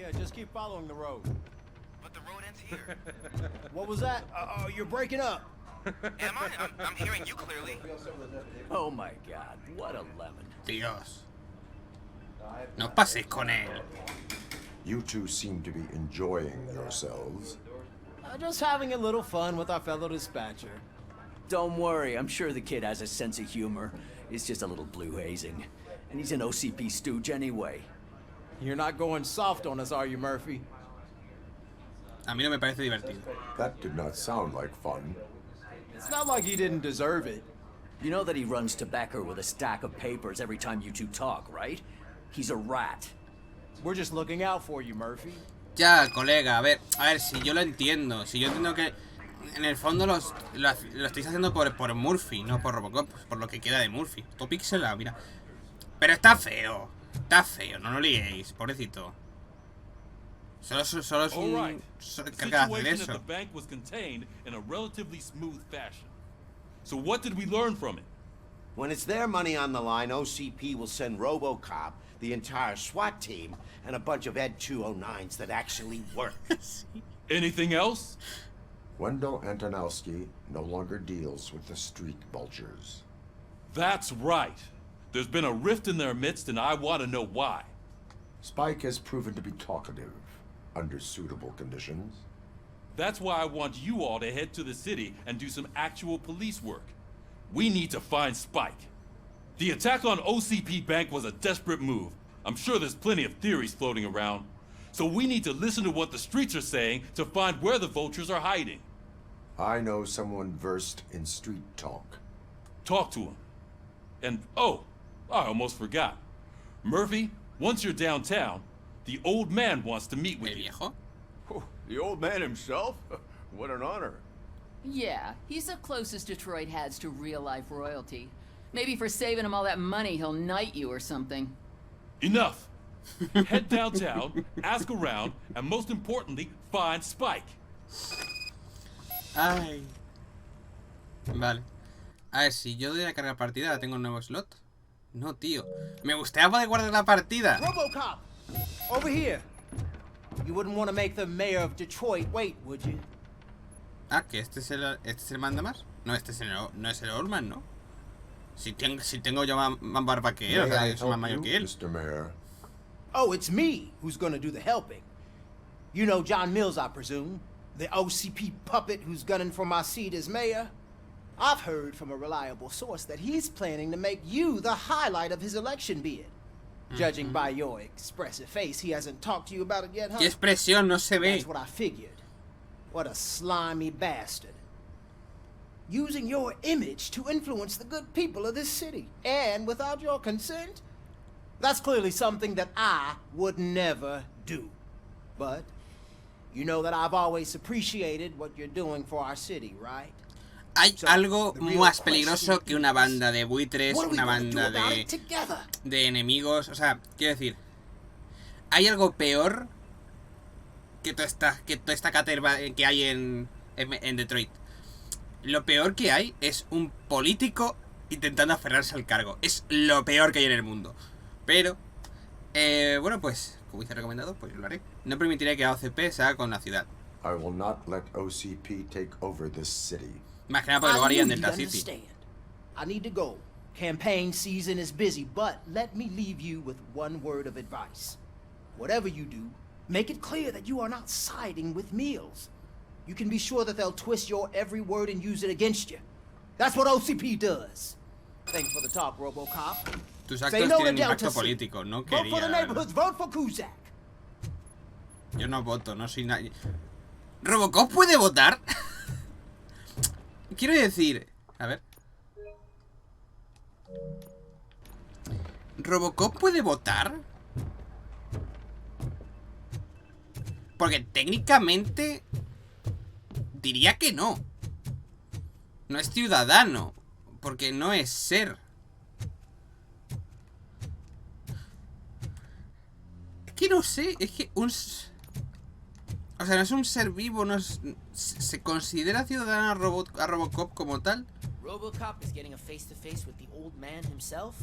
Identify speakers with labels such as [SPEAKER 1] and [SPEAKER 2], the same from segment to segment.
[SPEAKER 1] Yeah, just keep following the road.
[SPEAKER 2] But the road ends here.
[SPEAKER 1] What was that? Oh, you're breaking up.
[SPEAKER 2] Am I? I'm hearing you clearly.
[SPEAKER 3] Oh my God, what a lemon.
[SPEAKER 4] Dios. No pases con él.
[SPEAKER 5] You two seem to be enjoying yourselves.
[SPEAKER 1] Just having a little fun with our fellow dispatcher.
[SPEAKER 3] Don't worry, I'm sure the kid has a sense of humor. It's just a little blue hazing. And he's an OCP stooge anyway.
[SPEAKER 1] You're not going soft on us, are you, Murphy?
[SPEAKER 4] A mí no me parece divertido.
[SPEAKER 5] That did not sound like fun.
[SPEAKER 1] It's not like he didn't deserve it.
[SPEAKER 3] You know that he runs to Becker with a stack of papers every time you two talk, right? He's a rat.
[SPEAKER 1] We're just looking out for you, Murphy.
[SPEAKER 4] Ya, colega, a ver, si yo lo entiendo. Si yo entiendo que en el fondo lo estáis haciendo por Murphy, no por Robocop, por lo que queda de Murphy. Todo pixelado, mira. Pero está feo, no lo liéis, pobrecito. Solo es un capaz de hacer eso.
[SPEAKER 6] The bank was contained in a relatively smooth fashion. So what did we learn from it?
[SPEAKER 7] When it's their money on the line, OCP will send Robocop, the entire SWAT team, and a bunch of Ed 209s that actually work.
[SPEAKER 6] Anything else?
[SPEAKER 5] Wendell Antonowski no longer deals with the street vultures.
[SPEAKER 6] That's right. There's been a rift in their midst, and I want to know why.
[SPEAKER 5] Spike has proven to be talkative under suitable conditions.
[SPEAKER 6] That's why I want you all to head to the city and do some actual police work. We need to find Spike. The attack on OCP Bank was a desperate move. I'm sure there's plenty of theories floating around. So we need to listen to what the streets are saying to find where the vultures are hiding.
[SPEAKER 5] I know someone versed in street talk.
[SPEAKER 6] Talk to him. And, oh, I almost forgot. Murphy, once you're downtown, the old man wants to meet with
[SPEAKER 4] El
[SPEAKER 6] you.
[SPEAKER 4] viejo.
[SPEAKER 8] Oh, the old man himself? What an honor.
[SPEAKER 9] Yeah, he's the closest Detroit has to real-life royalty. Maybe for saving him all that money, he'll knight you or something.
[SPEAKER 6] Enough! Head downtown, ask around, and most importantly, find Spike.
[SPEAKER 4] Ay. Vale. A ver, si yo doy a cargar partida, ¿la tengo un nuevo slot? No, tío. Me gustaría poder guardar la partida.
[SPEAKER 1] Robocop! Over here! You wouldn't want to make the mayor of Detroit wait, would you?
[SPEAKER 4] Ah, que este es el manda más. No, no es el Oldman, ¿no? Si tengo yo más barba que él, o sea, yo soy más mayor que él.
[SPEAKER 5] Mr. Mayor.
[SPEAKER 1] Oh, it's me who's gonna do the helping. You know John Mills, I presume. The OCP puppet who's gunning for my seat as mayor. I've heard from a reliable source that he's planning to make you the highlight of his election bid. Judging by your expressive face, he hasn't talked to you about it yet, huh?
[SPEAKER 4] ¿Qué expresión? No se ve.
[SPEAKER 1] That's what I figured. What a slimy bastard. Using your image to influence the good people of this city. And without your consent? That's clearly something that I would never do. But you know that I've always appreciated what you're doing for our city, right?
[SPEAKER 4] Hay algo más peligroso que una banda de buitres, una banda de enemigos. O sea, quiero decir, hay algo peor que toda esta caterva que hay en Detroit. Lo peor que hay es un político intentando aferrarse al cargo. Es lo peor que hay en el mundo. Pero, bueno, pues, como hice recomendado, pues lo haré. No permitiré que OCP se haga con la ciudad.
[SPEAKER 5] I will not let OCP take over this city.
[SPEAKER 4] Más que nada porque luego harían Delta City.
[SPEAKER 1] I need to go. Campaign season is busy, but let me leave you with one word of advice. Whatever you do, make it clear that you are not siding with Mills. You can be sure that they'll twist your every word and use it against you. That's what OCP does. Thanks for the talk, Robocop.
[SPEAKER 4] Tus actos tienen impacto político, no quería.
[SPEAKER 1] Vote for the neighborhoods, vote for Cusack.
[SPEAKER 4] Yo no voto, no soy nadie. ¿Robocop puede votar? Quiero decir... A ver... ¿Robocop puede votar? Porque técnicamente... diría que no. No es ciudadano. Porque no es ser. Es que no sé, es que un... O sea, no es un ser vivo, no es... ¿Se considera ciudadano a Robocop como tal?
[SPEAKER 10] Robocop is getting a face-to-face with the old man himself?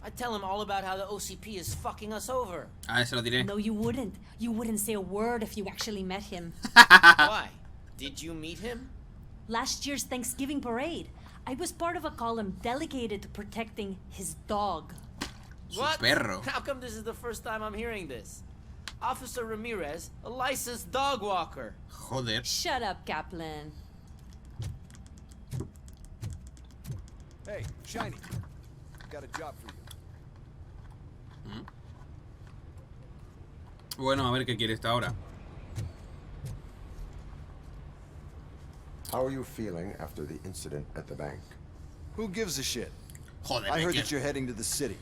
[SPEAKER 10] I'd tell him all about how the OCP is fucking us over.
[SPEAKER 4] A ver, se lo diré.
[SPEAKER 11] No, you wouldn't. You wouldn't say a word if you actually met him.
[SPEAKER 10] Why? Did you meet him?
[SPEAKER 11] Last year's Thanksgiving parade, I was part of a column delegated to protecting his dog.
[SPEAKER 4] Su perro.
[SPEAKER 10] How come this is the first time I'm hearing this? Officer Ramirez, a licensed dog walker.
[SPEAKER 4] Joder.
[SPEAKER 11] Shut up, Kaplan.
[SPEAKER 8] Hey, Shiny. Got a job for you.
[SPEAKER 4] Bueno, a ver qué quiere esta ahora.
[SPEAKER 5] How are you feeling after the incident at the bank?
[SPEAKER 8] Who gives a shit?
[SPEAKER 4] Joder,
[SPEAKER 8] I heard
[SPEAKER 4] que-
[SPEAKER 8] that you're heading to the city.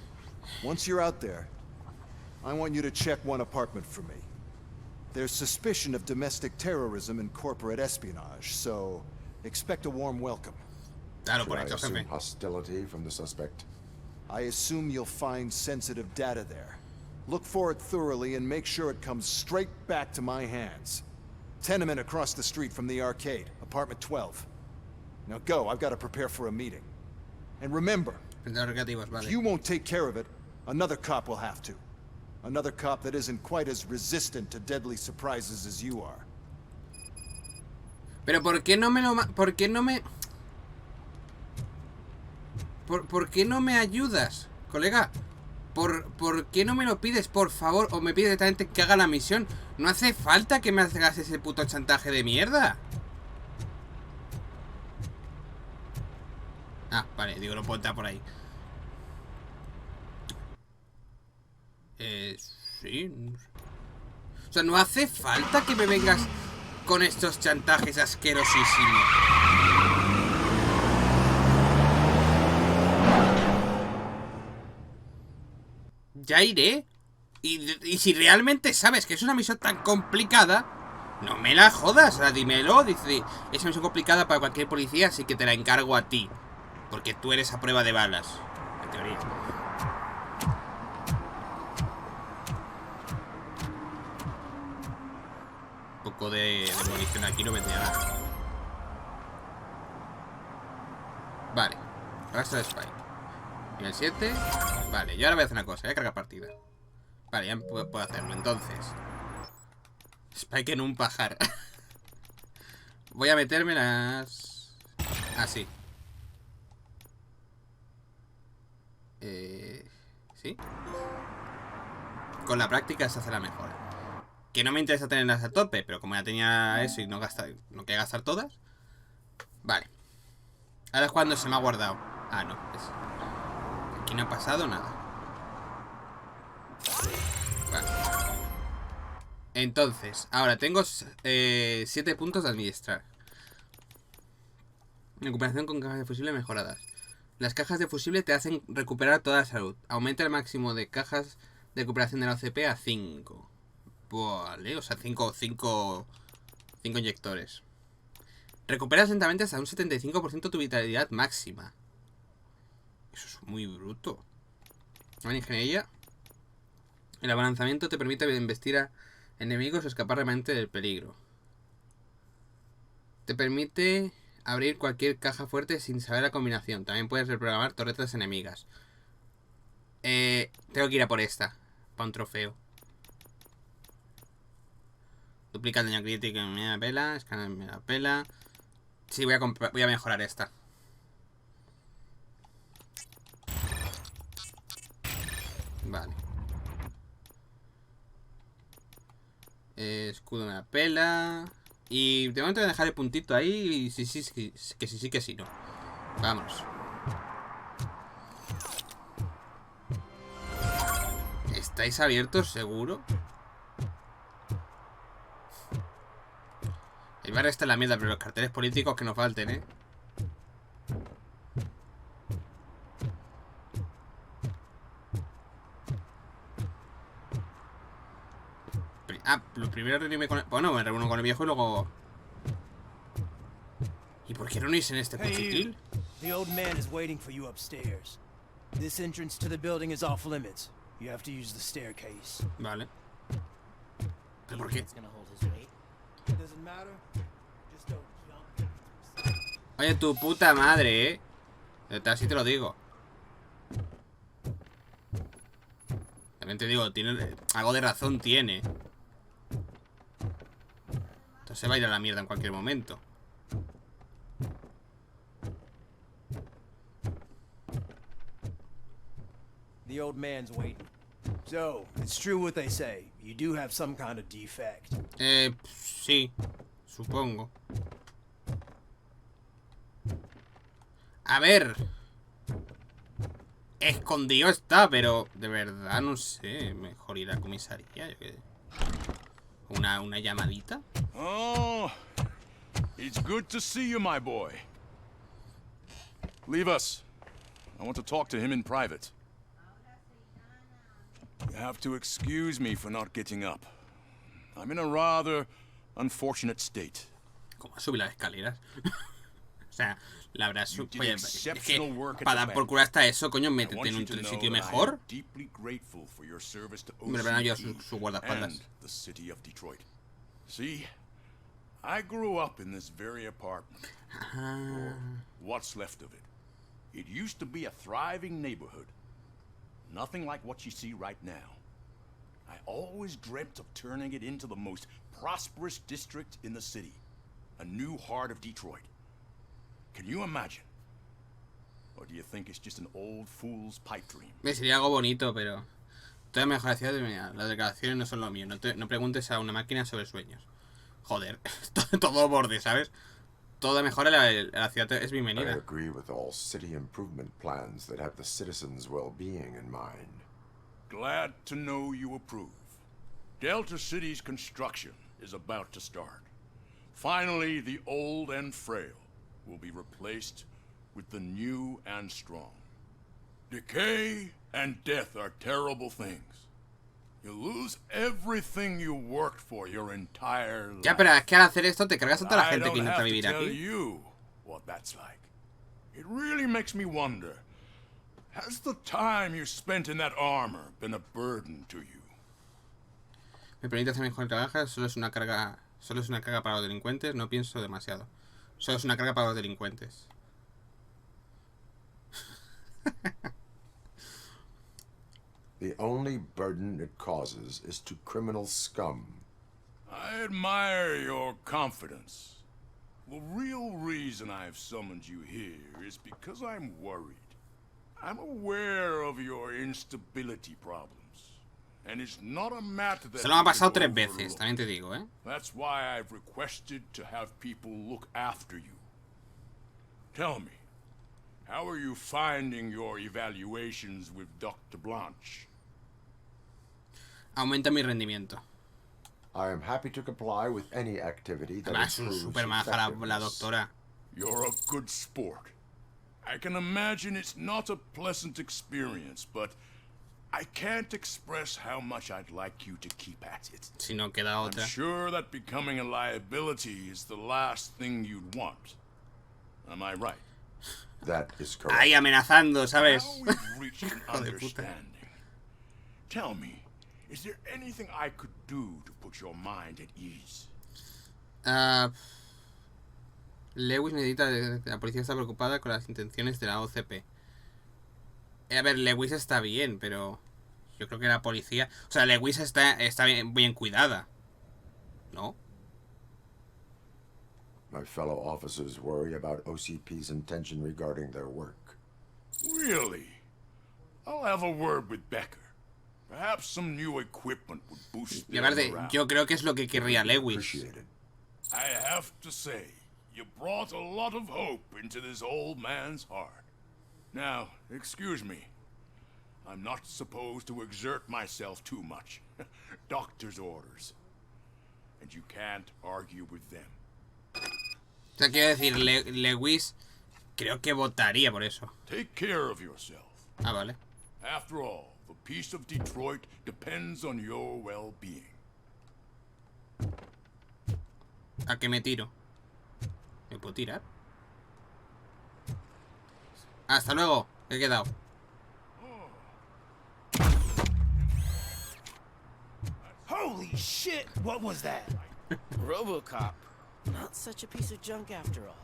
[SPEAKER 8] Once you're out there, I want you to check one apartment for me. There's suspicion of domestic terrorism and corporate espionage, so expect a warm welcome.
[SPEAKER 4] Claro,
[SPEAKER 5] Should
[SPEAKER 4] por
[SPEAKER 5] I
[SPEAKER 4] hecho,
[SPEAKER 5] assume
[SPEAKER 4] jefe.
[SPEAKER 5] hostility from the suspect?
[SPEAKER 8] I assume you'll find sensitive data there. Look for it thoroughly and make sure it comes straight back to my hands. Tenement across the street from the arcade, apartment 12. Now go, I've got to prepare for a meeting. And remember,
[SPEAKER 4] Interrogativos, vale.
[SPEAKER 8] if you won't take care of it, another cop will have to. Another cop that isn't quite as resistant to deadly surprises as you are.
[SPEAKER 4] Pero ¿por qué no me lo... ¿Por qué no me... ¿Por qué no me ayudas, colega? ¿Por qué no me lo pides, por favor? O me pides directamente que haga la misión. No hace falta que me hagas ese puto chantaje de mierda. Ah, vale, digo, no puedo entrar por ahí. Sí. O sea, no hace falta que me vengas con estos chantajes asquerosísimos. Ya iré. Y si realmente sabes que es una misión tan complicada, no me la jodas. O sea, dímelo. Dice, es una misión complicada para cualquier policía, así que te la encargo a ti. Porque tú eres a prueba de balas. En teoría. Un poco de munición aquí no vendría nada. Vale. Rastro de Spike. Nivel 7. Vale, yo ahora voy a hacer una cosa. Voy a cargar partida. Vale, ya puedo hacerlo. Entonces, Spike en un pajar. Voy a meterme las... Así. ¿Sí? Con la práctica se hace la mejor. Que no me interesa tenerlas a tope, pero como ya tenía eso y no quería gastar todas. Vale. Ahora es cuando se me ha guardado. Ah, no. Aquí no ha pasado nada. Vale. Entonces, ahora tengo 7 puntos de administrar. Recuperación con cajas de fusible mejoradas. Las cajas de fusible te hacen recuperar toda la salud. Aumenta el máximo de cajas de recuperación de la OCP a 5. Vale, o sea, 5 inyectores. Recuperas lentamente hasta un 75% tu vitalidad máxima. Eso es muy bruto. En ingeniería, el abalanzamiento te permite embestir a enemigos o escapar realmente del peligro. Te permite abrir cualquier caja fuerte sin saber la combinación. También puedes reprogramar torretas enemigas. Tengo que ir a por esta. Para un trofeo. Duplica el daño crítico, me da pela. Escáner me da pela. Sí, voy a mejorar esta. Vale. Escudo me da pela. Y de momento voy a dejar el puntito ahí. Y que sí, no. Vámonos. ¿Estáis abiertos, seguro? El barrio está en la mierda, pero los carteles políticos que nos falten, ¿eh? Lo primero reunirme con el... Bueno, me reúno con el viejo y luego... ¿Y por qué reunirse en este cuchitril?
[SPEAKER 1] The old man is waiting for you upstairs. This entrance to the building is off limits. You have to use the staircase.
[SPEAKER 4] Vale. ¿Pero por qué?
[SPEAKER 1] Doesn't matter. Just don't jump.
[SPEAKER 4] Oye, tu puta madre, ¿eh? Así te lo digo. También te digo, tiene algo de razón tiene. Entonces se va a ir a la mierda en cualquier momento.
[SPEAKER 1] The old man's waiting. So, it's true what they say. You do have some kind of defect.
[SPEAKER 4] Sí, supongo. A ver. Escondido está, pero de verdad no sé. Mejor ir a comisaría. Yo qué... Una llamadita.
[SPEAKER 12] Oh, it's good to see you, my boy. Leave us. I want to talk to him in private. You have to excuse me for not getting up. I'm in a rather unfortunate state.
[SPEAKER 4] ¿Cómo subir las escaleras? O sea, la verdad oye, es que para dar por culo hasta eso, coño, métete en un sitio mejor. Hombre, van a ayudar su guardaespaldas.
[SPEAKER 12] See, I grew up in this very apartment. Or what's left of it. It used to be a thriving neighborhood. Nothing like what you see right now. I always dreamt of turning it into the most prosperous district in the city. A new heart of Detroit. Can you imagine? Or do you think it's just an old fool's pipe dream?
[SPEAKER 4] Sería algo bonito, pero... Toda mejor ciudad, mira, las declaraciones no son lo mío. No preguntes a una máquina sobre sueños. Joder, todo borde, ¿sabes? Toda mejora la ciudad es bienvenida.
[SPEAKER 5] I agree with all city improvement plans that have the citizens' well-being in mind.
[SPEAKER 12] Glad to know you approve. Delta City's construction is about to start. Finally, the old and frail will be replaced with the new and strong. Decay and death are terrible things. You lose everything you worked for your entire life.
[SPEAKER 4] Ya, pero es que al hacer esto te cargas a toda la gente que intenta vivir aquí.
[SPEAKER 12] You what that's like. It really makes me wonder. Has the time you spent in that armor been a burden to you?
[SPEAKER 4] Me permite hacer mejor trabajo, solo es una carga para los delincuentes, no pienso demasiado. Solo es una carga para los delincuentes.
[SPEAKER 5] The only burden it causes is to criminal scum.
[SPEAKER 12] I admire your confidence. The real reason I've summoned you here is because I'm worried. I'm aware of your instability problems. And it's not a matter that
[SPEAKER 4] se lo ha pasado 3 veces, también te digo, ¿eh?
[SPEAKER 12] That's why I've requested to have people look after you. Tell me, how are you finding your evaluations with Dr. Blanche?
[SPEAKER 4] Aumenta mi rendimiento.
[SPEAKER 5] I am happy to comply with any activity that
[SPEAKER 4] además,
[SPEAKER 5] improves
[SPEAKER 4] super maja la doctora.
[SPEAKER 12] You're a good sport. I can imagine it's not a pleasant experience, but I can't express how much I'd like you to keep at it.
[SPEAKER 4] Si no queda otra.
[SPEAKER 12] I'm sure that becoming a liability is the last thing you'd want. Am I right?
[SPEAKER 5] That is correct.
[SPEAKER 4] Ahí amenazando, ¿sabes?
[SPEAKER 12] Now we've reached an understanding. Tell me, is there anything I could do to put your mind at ease?
[SPEAKER 4] Lewis necesita... La policía está preocupada con las intenciones de la OCP. A ver, Lewis está bien, pero... Yo creo que la policía... O sea, Lewis está bien cuidada. ¿No?
[SPEAKER 5] My fellow officers worry about OCP's intention regarding their work.
[SPEAKER 12] Really? I'll have a word with Becker. Perhaps some new equipment would boost their morale.
[SPEAKER 4] Yo creo que es lo que querría Lewis.
[SPEAKER 12] I have to say, you brought a lot of hope into this old man's heart. Now, excuse me. I'm not supposed to exert myself too much. Doctor's orders. And you can't argue with them.
[SPEAKER 4] O sea, quiero decir, Lewis creo que votaría por eso.
[SPEAKER 12] Take care of yourself.
[SPEAKER 4] Ah, vale.
[SPEAKER 12] After all, the peace of Detroit depends on your well-being.
[SPEAKER 4] ¿A qué me tiro? ¿Me puedo tirar? Hasta luego, he quedado.
[SPEAKER 1] Holy shit! What was that?
[SPEAKER 10] Robocop. Not such a piece of junk after all.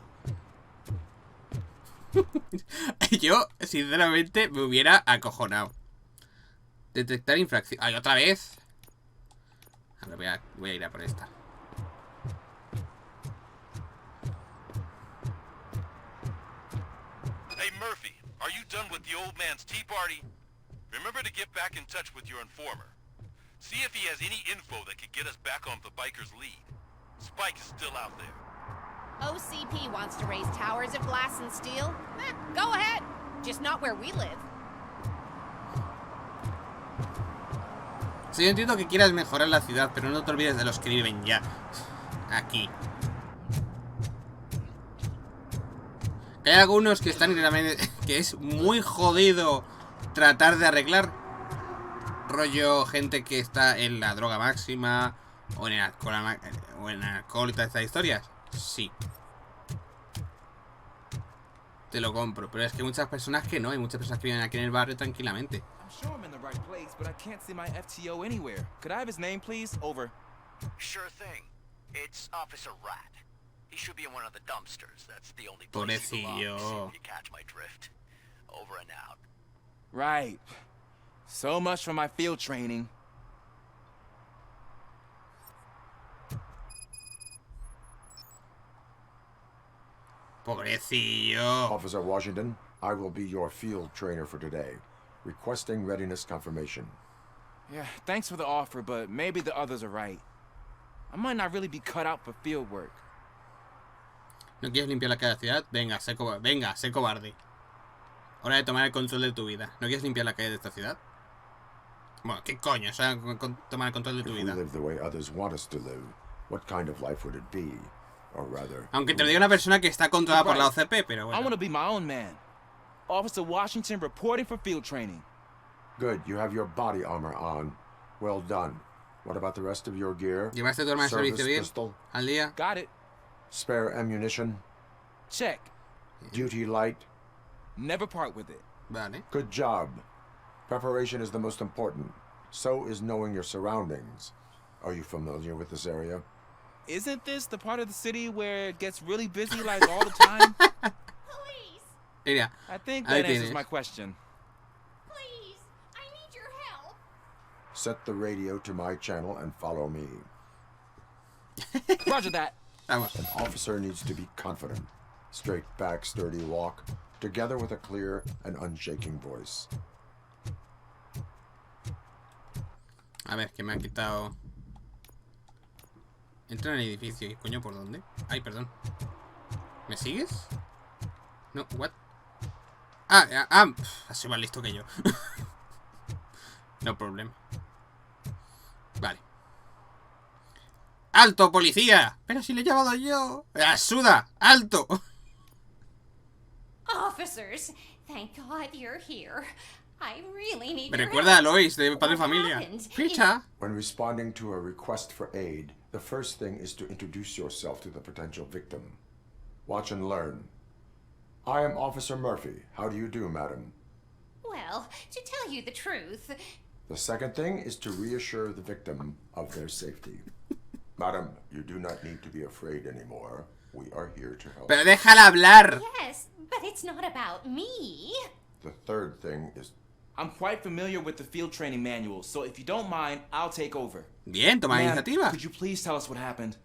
[SPEAKER 4] Yo, sinceramente, me hubiera acojonado. Detectar infracción. ¡Ay, otra vez! A ver, voy a ir a por esta.
[SPEAKER 6] Hey, Murphy, are you done with the old man's tea party? Remember to get back in touch with your informer. See if he has any info that could get us back on the biker's lead. Spike is still out there.
[SPEAKER 13] OCP wants to raise towers of glass and steel? Go ahead. Just not where we live.
[SPEAKER 4] Sí, yo entiendo que quieras mejorar la ciudad, pero no te olvides de los que viven ya. Aquí. Hay algunos que están realmente... que es muy jodido tratar de arreglar. Rollo gente que está en la droga máxima o en el alcohol y todas estas historias. Sí. Te lo compro, pero es que hay muchas personas que no. Hay muchas personas que viven aquí en el barrio tranquilamente.
[SPEAKER 14] Sure I'm in the right place, but I can't see my FTO anywhere. Could I have his name, please? Over.
[SPEAKER 3] Sure thing. It's Officer Rat. He should be in one of the dumpsters. That's the only place he belongs.
[SPEAKER 4] Pobrecillo.
[SPEAKER 3] You catch my drift. Over and out.
[SPEAKER 14] Right. So much for my field training.
[SPEAKER 4] Pobrecillo.
[SPEAKER 5] Officer Washington, I will be your field trainer for today. Requesting readiness confirmation.
[SPEAKER 14] Yeah, thanks for the offer, but maybe the others are right. I might not really be cut out for field work.
[SPEAKER 4] ¿No quieres limpiar la calle de la ciudad? Venga, sé cobarde. Hora de tomar el control de tu vida. ¿No quieres limpiar la calle de esta ciudad? Bueno, ¿qué coño? O sea, tomar el control de tu vida.
[SPEAKER 5] If we live the way others want us to live, what kind of life would it be? Or rather...
[SPEAKER 4] Aunque te lo diga una persona que está controlada por la OCP, pero
[SPEAKER 14] I want
[SPEAKER 4] bueno.
[SPEAKER 14] to be my own man. Officer Washington reporting for field training.
[SPEAKER 5] Good, you have your body armor on. Well done. What about the rest of your gear?
[SPEAKER 4] ¿Llevaste tu arma de servicio
[SPEAKER 5] Service
[SPEAKER 4] bien?
[SPEAKER 5] pistol?
[SPEAKER 4] ¿Al día?
[SPEAKER 14] Got it.
[SPEAKER 5] Spare ammunition?
[SPEAKER 14] Check.
[SPEAKER 5] Duty light?
[SPEAKER 14] Never part with it.
[SPEAKER 4] Vale.
[SPEAKER 5] Good job. Preparation is the most important. So is knowing your surroundings. Are you familiar with this area?
[SPEAKER 14] Isn't this the part of the city where it gets really busy like all the time?
[SPEAKER 13] Please,
[SPEAKER 4] Mira,
[SPEAKER 14] I think
[SPEAKER 4] ahí
[SPEAKER 14] that answers
[SPEAKER 4] tienes.
[SPEAKER 14] my question.
[SPEAKER 13] please, I need your help.
[SPEAKER 5] Set the radio to my channel and follow me.
[SPEAKER 14] Roger that.
[SPEAKER 4] Vamos.
[SPEAKER 5] An officer needs to be confident. Straight back, sturdy walk, together with a clear and unshaking voice.
[SPEAKER 4] A ver, que me ha quitado... Entra en el edificio. ¿Y coño por dónde? Ay, perdón. ¿Me sigues? No, what? Has sido más listo que yo. No problema. Vale. ¡Alto, policía! Pero si le he llamado yo. ¡Suda! ¡Alto!
[SPEAKER 13] Officers, thank God you're here. I really need
[SPEAKER 4] Me
[SPEAKER 13] your
[SPEAKER 4] recuerda a
[SPEAKER 13] help.
[SPEAKER 4] Lois de Padre
[SPEAKER 13] What
[SPEAKER 4] Familia.
[SPEAKER 13] happened?
[SPEAKER 4] Ficha.
[SPEAKER 5] When responding to a request for aid, the first thing is to introduce yourself to the potential victim. Watch and learn. I am Officer Murphy. How do you do, madam?
[SPEAKER 13] Well, to tell you the truth,
[SPEAKER 5] The second thing is to reassure the victim of their safety. Madam, you do not need to be afraid anymore. We are here to help.
[SPEAKER 4] Pero déjala hablar.
[SPEAKER 13] yes, but it's not about me.
[SPEAKER 5] The third thing is...
[SPEAKER 14] I'm quite familiar with the field training manual, so if you don't mind, I'll take over.
[SPEAKER 4] Bien, toma
[SPEAKER 14] Ma'am,
[SPEAKER 4] iniciativa.
[SPEAKER 14] could you please tell us what happened?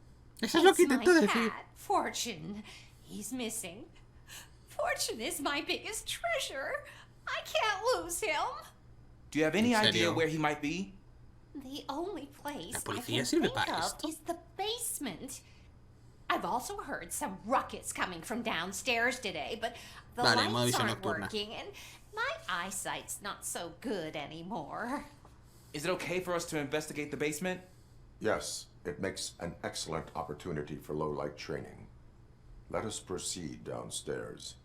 [SPEAKER 4] Eso es lo que
[SPEAKER 13] It's my
[SPEAKER 4] intento decir.
[SPEAKER 13] cat, Fortune. He's missing. Fortune is my biggest treasure. I can't lose him.
[SPEAKER 14] Do you have any
[SPEAKER 4] ¿En
[SPEAKER 14] idea
[SPEAKER 4] serio?
[SPEAKER 14] where he might be?
[SPEAKER 13] The only place
[SPEAKER 4] La
[SPEAKER 13] I
[SPEAKER 4] policía
[SPEAKER 13] can
[SPEAKER 4] sirve
[SPEAKER 13] think
[SPEAKER 4] para
[SPEAKER 13] of
[SPEAKER 4] esto.
[SPEAKER 13] is the basement. I've also heard some ruckus coming from downstairs today, but the
[SPEAKER 4] Vale, modo
[SPEAKER 13] lights
[SPEAKER 4] visión
[SPEAKER 13] aren't
[SPEAKER 4] nocturna.
[SPEAKER 13] working, and my eyesight's not so good anymore.
[SPEAKER 14] Is it okay for us to investigate the basement?
[SPEAKER 5] Yes, it makes an excellent opportunity for low-light training. Let us proceed downstairs.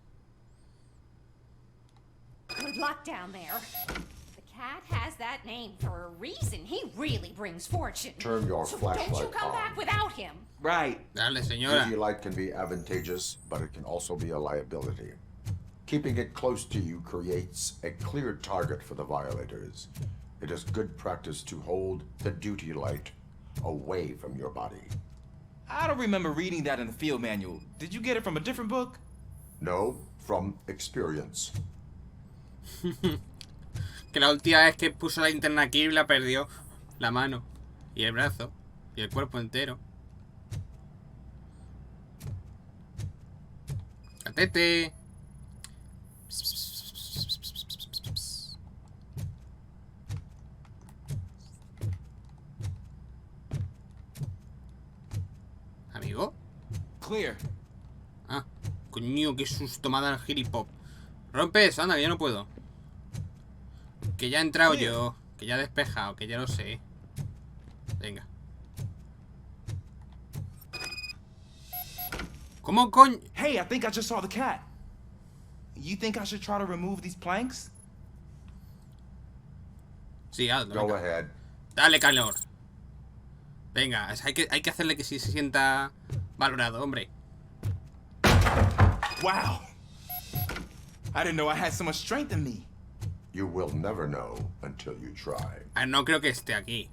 [SPEAKER 13] Good luck down there. The cat has that name for a reason. He really brings fortune.
[SPEAKER 5] Turn your
[SPEAKER 13] so
[SPEAKER 5] flashlight
[SPEAKER 13] don't you come
[SPEAKER 5] on.
[SPEAKER 13] back without him.
[SPEAKER 14] Right.
[SPEAKER 4] Dale, señora.
[SPEAKER 5] Duty light can be advantageous, but it can also be a liability. Keeping it close to you creates a clear target for the violators. It is good practice to hold the duty light away from your body.
[SPEAKER 14] I don't remember reading that in the field manual. Did you get it from a different book?
[SPEAKER 5] No, from experience.
[SPEAKER 4] Que la última vez que puso la linterna aquí la perdió. La mano. Y el brazo. Y el cuerpo entero. ¡Catete! ¿Amigo?
[SPEAKER 14] Clear.
[SPEAKER 4] Ah, coño, qué susto me ha dado el gilipop. Rompe eso, anda, que yo no puedo. Que ya he entrado yo. Que ya he despejado, que ya lo sé. Venga. ¿Cómo coño?
[SPEAKER 14] Hey, I think I just saw the cat. You think I should try to remove these planks?
[SPEAKER 4] Sí, hazlo.
[SPEAKER 5] Go
[SPEAKER 4] Venga.
[SPEAKER 5] ahead.
[SPEAKER 4] Dale calor. Venga, hay que hacerle que sí se sienta valorado, hombre.
[SPEAKER 14] Wow. I didn't know I had so much strength in me.
[SPEAKER 5] You will never know until you try.
[SPEAKER 4] Ah, no creo que esté aquí.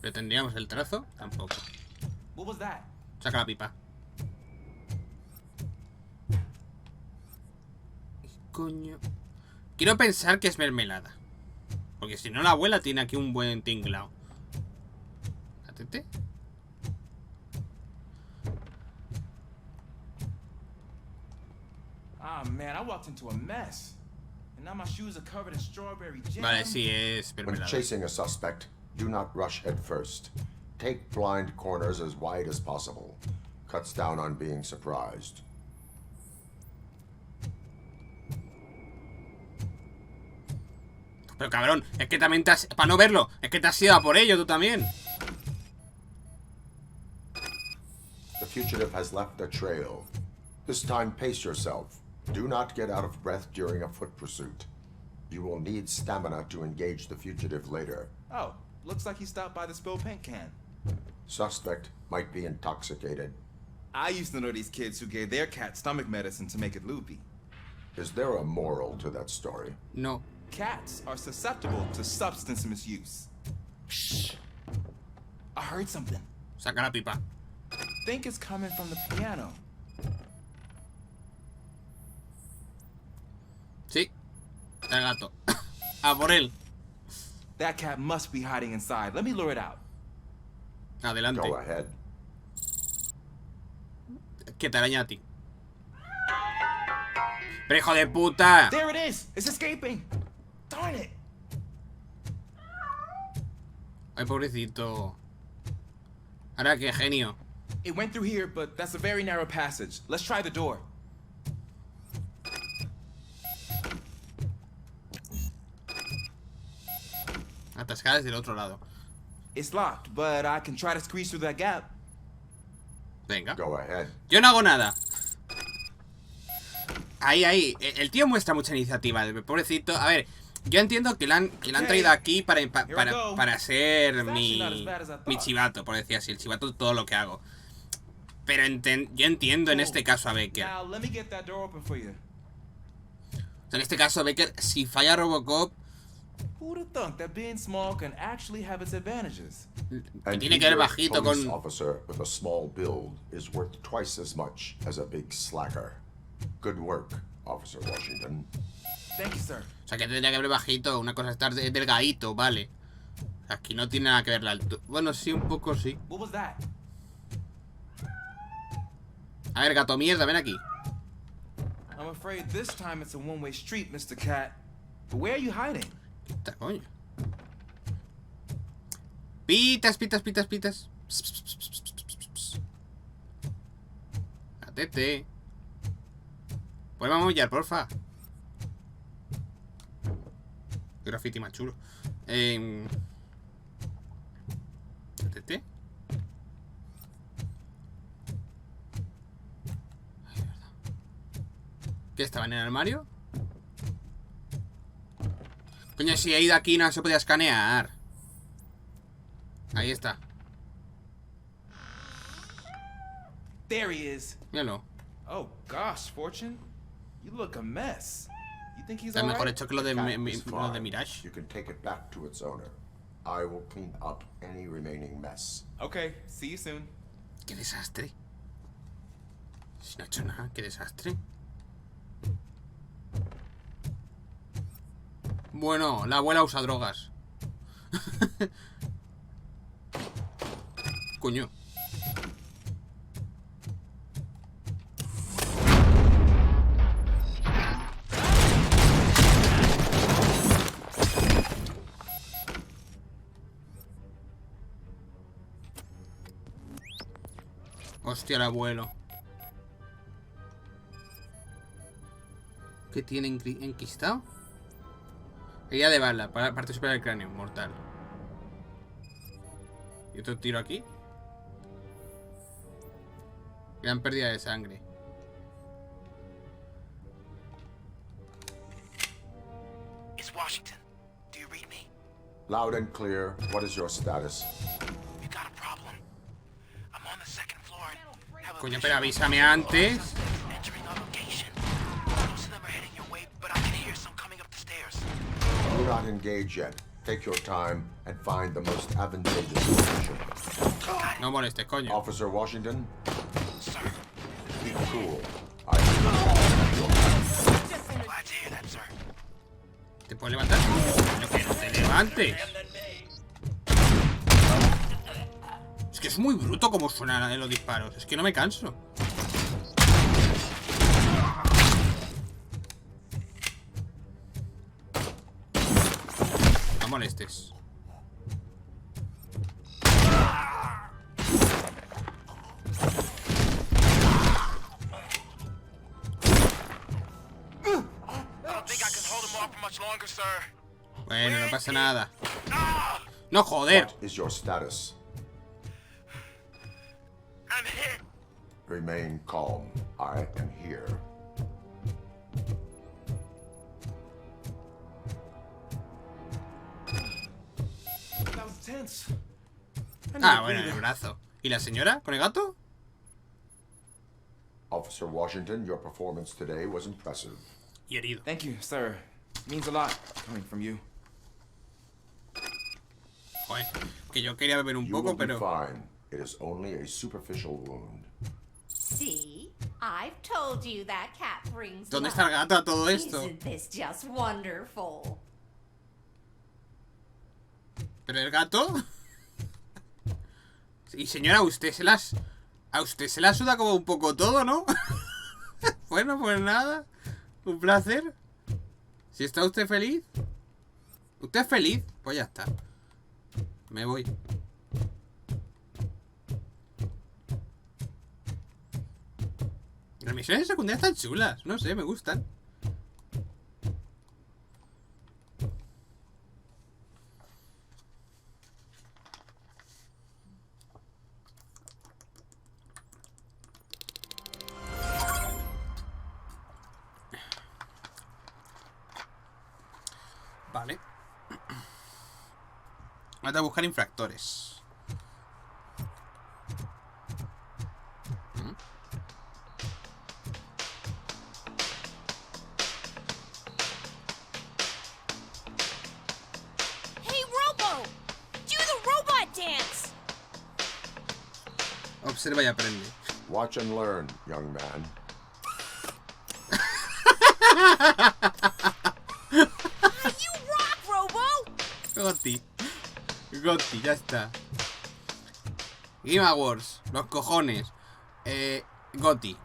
[SPEAKER 4] ¿Pero tendríamos el trozo? Tampoco.
[SPEAKER 14] What was that?
[SPEAKER 4] Saca la pipa. Coño. Quiero pensar que es mermelada. Porque si no, la abuela tiene aquí un buen tinglao. Atente.
[SPEAKER 14] Ah, man, I walked into a mess. And now my shoes are covered in strawberry jam.
[SPEAKER 4] Vale, sí, es
[SPEAKER 5] When
[SPEAKER 4] mermelada.
[SPEAKER 5] chasing a suspect, do not rush head first. Take blind corners as wide as possible. Cuts down on being surprised.
[SPEAKER 4] Pero cabrón, es que también te has... Para no verlo, es que te has ido a por ello tú también.
[SPEAKER 5] The fugitive has left a trail. This time, pace yourself. Do not get out of breath during a foot pursuit. You will need stamina to engage the fugitive later.
[SPEAKER 14] Oh, looks like he stopped by the spilled paint can.
[SPEAKER 5] Suspect might be intoxicated.
[SPEAKER 14] I used to know these kids who gave their cat stomach medicine to make it loopy.
[SPEAKER 5] Is there a moral to that story?
[SPEAKER 4] No.
[SPEAKER 14] Cats are susceptible to substance misuse. Shh. I heard something.
[SPEAKER 4] Saca la pipa.
[SPEAKER 14] Think it's coming from the piano.
[SPEAKER 4] Sí. El gato. A por él.
[SPEAKER 14] That cat must be hiding inside. Let me lure it out.
[SPEAKER 4] Adelante.
[SPEAKER 5] Go ahead.
[SPEAKER 4] Que te araña a ti. Pero hijo de puta.
[SPEAKER 14] There it is. It's escaping. Darn it.
[SPEAKER 4] Ay, pobrecito. Ahora qué genio.
[SPEAKER 14] It went through here, but that's a very narrow passage. Let's try the door.
[SPEAKER 4] Atascada desde el otro lado.
[SPEAKER 14] It's locked, but I can try to squeeze through that gap.
[SPEAKER 4] Venga.
[SPEAKER 5] Go ahead.
[SPEAKER 4] Yo no hago nada. Ahí. El tío muestra mucha iniciativa. Pobrecito. A ver, yo entiendo que le han traído aquí para ser mi chivato, por decir así. El chivato de todo lo que hago. Pero yo entiendo en este caso a Becker.
[SPEAKER 14] Now, let me get that door open for you.
[SPEAKER 4] O sea, en este caso Becker, si falla Robocop,
[SPEAKER 14] Who'd have thunk that being small can actually have its advantages?
[SPEAKER 5] An
[SPEAKER 4] tiene que ver
[SPEAKER 5] eager
[SPEAKER 4] bajito
[SPEAKER 5] police
[SPEAKER 4] con...
[SPEAKER 5] officer with a small build is worth twice as much as a big slacker. Good work, Officer Washington.
[SPEAKER 14] Thank you, sir.
[SPEAKER 4] O sea, que tendría que ver bajito. Una cosa es estar delgadito, vale. Aquí no tiene nada que ver la altura. Bueno, sí, un poco sí.
[SPEAKER 14] What was that?
[SPEAKER 4] A ver, gato mierda, ven aquí.
[SPEAKER 14] I'm afraid this time it's a one-way street, Mr. Cat. But where are you hiding?
[SPEAKER 4] Esta coño. Pitas. Atete. Pues vamos a mollar, porfa. Graffiti más chulo. Atete. Ay, de verdad. ¿Qué estaba en el armario? Coño, si he ido aquí no se podía escanear. Ahí está.
[SPEAKER 14] There he is.
[SPEAKER 4] Míralo.
[SPEAKER 14] Oh gosh, Fortune, you look a mess. You think he's
[SPEAKER 4] Está mejor
[SPEAKER 14] alright?
[SPEAKER 4] hecho que lo de,
[SPEAKER 5] Cat is
[SPEAKER 4] lo de
[SPEAKER 5] fine.
[SPEAKER 4] Mirage.
[SPEAKER 5] You can take it back to its owner. I will clean up any remaining mess.
[SPEAKER 14] Okay, see you soon.
[SPEAKER 4] Qué desastre. Si no he hecho nada, qué desastre. Bueno, la abuela usa drogas. Coño. Hostia, el abuelo. ¿Qué tiene enquistado? Herida de bala, parte superior del cráneo, mortal. Y otro tiro aquí. Gran pérdida de sangre.
[SPEAKER 2] It's Washington. Do you read me?
[SPEAKER 5] Loud and clear. What is your status?
[SPEAKER 2] We got a problem. I'm on the second floor.
[SPEAKER 4] Coño, pero avísame antes.
[SPEAKER 2] Entering our location. Most of them are heading your way, but I can hear some coming up the stairs.
[SPEAKER 5] Do not engage yet. Take your time and find the most advantageous position.
[SPEAKER 4] No molestes, coño.
[SPEAKER 5] Officer Washington,
[SPEAKER 2] Sir.
[SPEAKER 5] keep cool.
[SPEAKER 2] Glad to hear that, sir.
[SPEAKER 4] ¿Te puedes levantar? Coño, que no te levantes. Es que es muy bruto como suenan en los disparos. Es que no me canso. No molestes. Bueno, no pasa nada. No, joder.
[SPEAKER 5] What is your status?
[SPEAKER 2] I'm hit.
[SPEAKER 5] Remain calm. I am here.
[SPEAKER 8] That was tense.
[SPEAKER 4] Ah, bueno, el brazo. ¿Y la señora? ¿Con el gato?
[SPEAKER 5] Officer Washington, your performance today was impressive.
[SPEAKER 4] Y herido.
[SPEAKER 14] Thank you, sir. It means a lot coming from you.
[SPEAKER 4] Joder, que yo quería beber un
[SPEAKER 5] You
[SPEAKER 4] poco,
[SPEAKER 5] will be
[SPEAKER 4] pero...
[SPEAKER 5] fine. It is only a superficial wound.
[SPEAKER 13] See? I've told you that cat brings
[SPEAKER 4] ¿Dónde
[SPEAKER 13] luck.
[SPEAKER 4] está el gato a todo esto?
[SPEAKER 13] Isn't this just wonderful?
[SPEAKER 4] ¿Pero el gato? Y señora, a usted se las suda como un poco todo, ¿no? Bueno, pues nada. Un placer. Si está usted feliz. ¿Usted es feliz? Pues ya está. Me voy. Las misiones secundarias están chulas. No sé, me gustan. Vale. Vamos a buscar infractores.
[SPEAKER 11] Hey, Robo! Do the robot dance!
[SPEAKER 4] Observa y aprende.
[SPEAKER 5] Watch and learn, young man.
[SPEAKER 11] You rock, Robo!
[SPEAKER 4] Gotti. Gotti, ya está. Game Awards. Los cojones. Gotti.